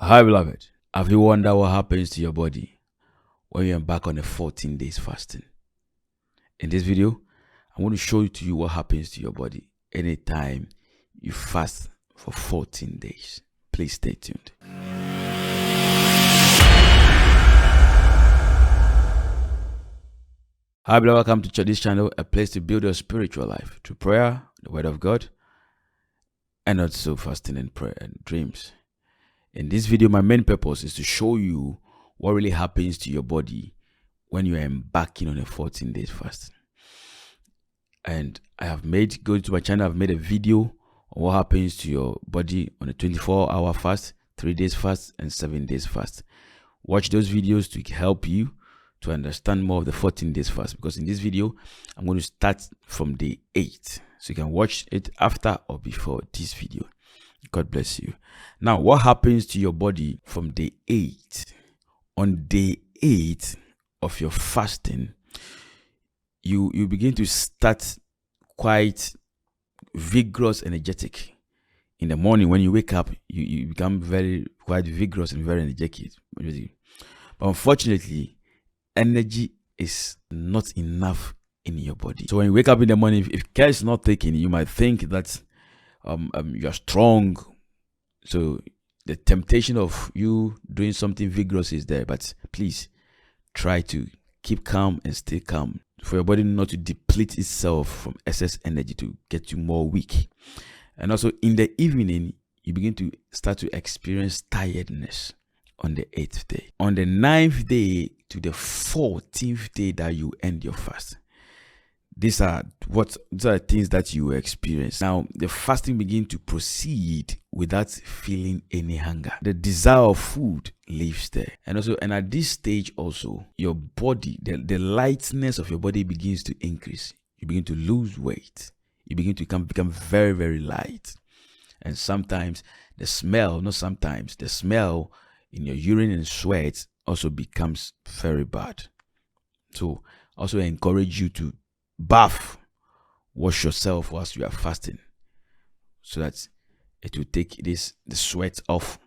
Hi, beloved. Have you wondered what happens to your body when you embark on a 14 days fasting? In this video, I'm going to show to you what happens to your body anytime you fast for 14 days. Please stay tuned. Hi, beloved. Welcome to this channel, a place to build your spiritual life through prayer, the Word of God, and also fasting and prayer and dreams. In this video, my main purpose is to show you what really happens to your body when you are embarking on a 14 days fast. And I have go to my channel, I've made a video on what happens to your body on a 24-hour fast, 3 days fast, and 7 days fast. Watch those videos to help you to understand more of the 14 days fast, because in this video, I'm going to start from day 8. So you can watch it after or before this video. God bless you. Now, what happens to your body from day 8? On day 8 of your fasting, you begin to start quite vigorous, energetic. In the morning, when you wake up, you become quite vigorous and very energetic. But unfortunately, energy is not enough in your body. So when you wake up in the morning, if care is not taken, you might think that you are strong, so the temptation of you doing something vigorous is there. But please try to keep calm and stay calm for your body not to deplete itself from excess energy to get you more weak. And also in the evening, you begin to start to experience tiredness on the 8th day. On the 9th day to the 14th day that you end your fast, these are things that you experience. Now, the fasting begins to proceed without feeling any hunger. The desire of food lives there. And at this stage also, your body, the lightness of your body begins to increase. You begin to lose weight. You begin to become very, very light. And sometimes the smell in your urine and sweat also becomes very bad. So also I encourage you to wash yourself whilst you are fasting, so that it will take the sweat off,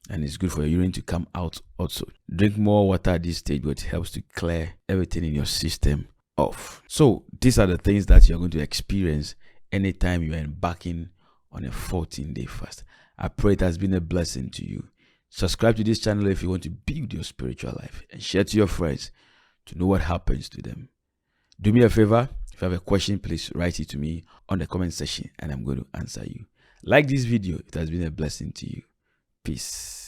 and it's good for your urine to come out also. Drink more water at this stage, but it helps to clear everything in your system off. So these are the things that you're going to experience anytime you are embarking on a 14-day fast. I pray it has been a blessing to you. Subscribe to this channel if you want to build your spiritual life, and share to your friends to know what happens to them. Do me a favor, if you have a question, please write it to me on the comment section and I'm going to answer you. Like this video, it has been a blessing to you. Peace.